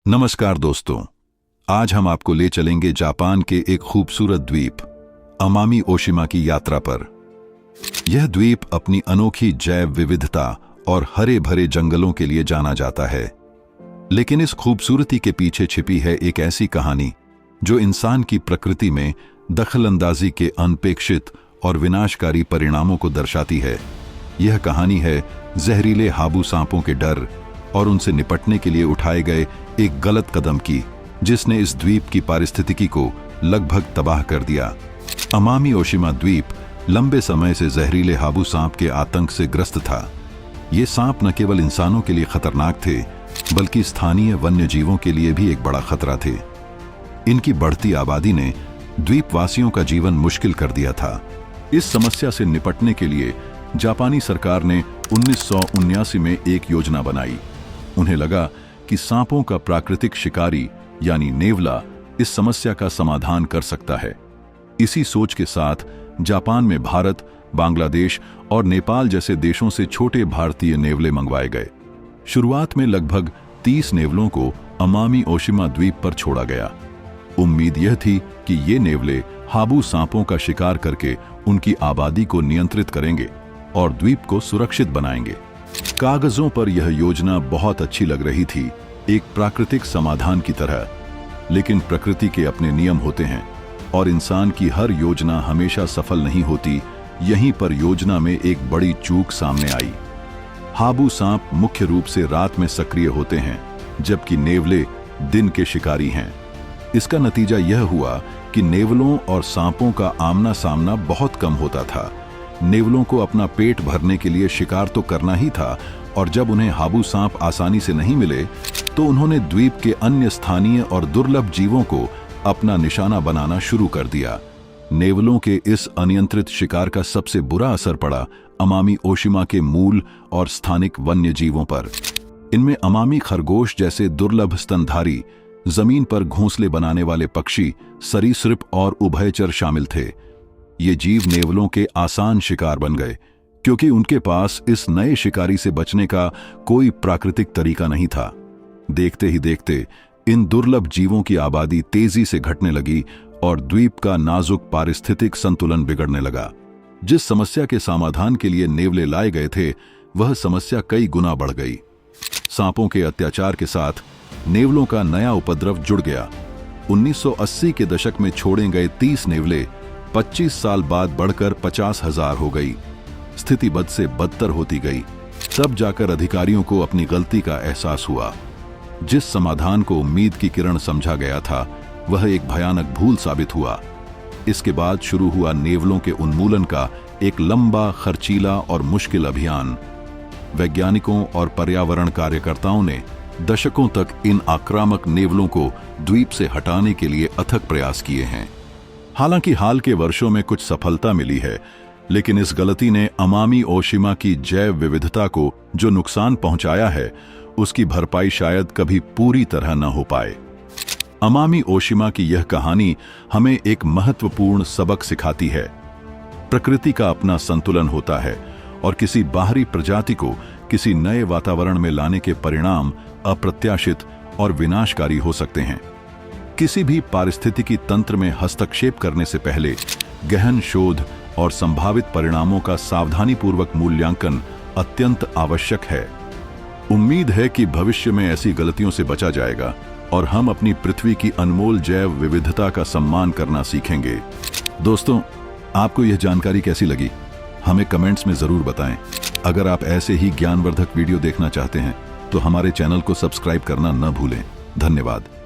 नमस्कार दोस्तों, आज हम आपको ले चलेंगे जापान के एक खूबसूरत द्वीप अमामी ओशिमा की यात्रा पर। यह द्वीप अपनी अनोखी जैव विविधता और हरे भरे जंगलों के लिए जाना जाता है, लेकिन इस खूबसूरती के पीछे छिपी है एक ऐसी कहानी जो इंसान की प्रकृति में दखलंदाजी के अनपेक्षित और विनाशकारी परिणामों को दर्शाती है। यह कहानी है जहरीले हाबू सांपों के डर और उनसे निपटने के लिए उठाए गए एक गलत कदम की, जिसने इस द्वीप की पारिस्थितिकी को लगभग तबाह कर दिया। अमामी ओशिमा द्वीप लंबे समय से जहरीले हाबू सांप के आतंक से ग्रस्त था। ये सांप न केवल इंसानों के लिए खतरनाक थे, बल्कि स्थानीय वन्य जीवों के लिए भी एक बड़ा खतरा थे। इनकी बढ़ती आबादी ने द्वीपवासियों का जीवन मुश्किल कर दिया था। इस समस्या से निपटने के लिए जापानी सरकार ने 1979 में एक योजना बनाई। उन्हें लगा कि सांपों का प्राकृतिक शिकारी यानी नेवला इस समस्या का समाधान कर सकता है। इसी सोच के साथ जापान में भारत, बांग्लादेश और नेपाल जैसे देशों से छोटे भारतीय नेवले मंगवाए गए। शुरुआत में लगभग 30 नेवलों को अमामी ओशिमा द्वीप पर छोड़ा गया। उम्मीद यह थी कि ये नेवले हाबू सांपों का शिकार करके उनकी आबादी को नियंत्रित करेंगे और द्वीप को सुरक्षित बनाएंगे। कागजों पर यह योजना बहुत अच्छी लग रही थी, एक प्राकृतिक समाधान की तरह, लेकिन प्रकृति के अपने नियम होते हैं और इंसान की हर योजना हमेशा सफल नहीं होती। यहीं पर योजना में एक बड़ी चूक सामने आई। हाबू सांप मुख्य रूप से रात में सक्रिय होते हैं, जबकि नेवले दिन के शिकारी हैं। इसका नतीजा यह हुआ कि नेवलों और सांपों का आमना सामना बहुत कम होता था। नेवलों को अपना पेट भरने के लिए शिकार तो करना ही था, और जब उन्हें हाबू सांप आसानी से नहीं मिले तो उन्होंने द्वीप के अन्य स्थानीय और दुर्लभ जीवों को अपना निशाना बनाना शुरू कर दिया। नेवलों के इस अनियंत्रित शिकार का सबसे बुरा असर पड़ा अमामी ओशिमा के मूल और स्थानिक वन्य जीवों पर। इनमें अमामी खरगोश जैसे दुर्लभ स्तनधारी, जमीन पर घोंसले बनाने वाले पक्षी, सरीसृप और उभयचर शामिल थे। ये जीव नेवलों के आसान शिकार बन गए, क्योंकि उनके पास इस नए शिकारी से बचने का कोई प्राकृतिक तरीका नहीं था। देखते ही देखते इन दुर्लभ जीवों की आबादी तेजी से घटने लगी और द्वीप का नाजुक पारिस्थितिक संतुलन बिगड़ने लगा। जिस समस्या के समाधान के लिए नेवले लाए गए थे, वह समस्या कई गुना बढ़ गई। सांपों के अत्याचार के साथ नेवलों का नया उपद्रव जुड़ गया। 1980 के दशक में छोड़े गए 30 नेवले 25 साल बाद बढ़कर 50,000 हो गई। स्थिति बद से बदतर होती गई। तब जाकर अधिकारियों को अपनी गलती का एहसास हुआ। जिस समाधान को उम्मीद की किरण समझा गया था, वह एक भयानक भूल साबित हुआ। इसके बाद शुरू हुआ नेवलों के उन्मूलन का एक लंबा, खर्चीला और मुश्किल अभियान। वैज्ञानिकों और पर्यावरण कार्यकर्ताओं ने दशकों तक इन आक्रामक नेवलों को द्वीप से हटाने के लिए अथक प्रयास किए हैं। हालांकि हाल के वर्षों में कुछ सफलता मिली है, लेकिन इस गलती ने अमामी ओशिमा की जैव विविधता को जो नुकसान पहुंचाया है, उसकी भरपाई शायद कभी पूरी तरह न हो पाए। अमामी ओशिमा की यह कहानी हमें एक महत्वपूर्ण सबक सिखाती है। प्रकृति का अपना संतुलन होता है और किसी बाहरी प्रजाति को किसी नए वातावरण में लाने के परिणाम अप्रत्याशित और विनाशकारी हो सकते हैं। किसी भी पारिस्थितिकी तंत्र में हस्तक्षेप करने से पहले गहन शोध और संभावित परिणामों का सावधानीपूर्वक मूल्यांकन अत्यंत आवश्यक है। उम्मीद है कि भविष्य में ऐसी गलतियों से बचा जाएगा और हम अपनी पृथ्वी की अनमोल जैव विविधता का सम्मान करना सीखेंगे। दोस्तों, आपको यह जानकारी कैसी लगी? हमें कमेंट्स में जरूर बताएं। अगर आप ऐसे ही ज्ञानवर्धक वीडियो देखना चाहते हैं तो हमारे चैनल को सब्सक्राइब करना न भूलें। धन्यवाद।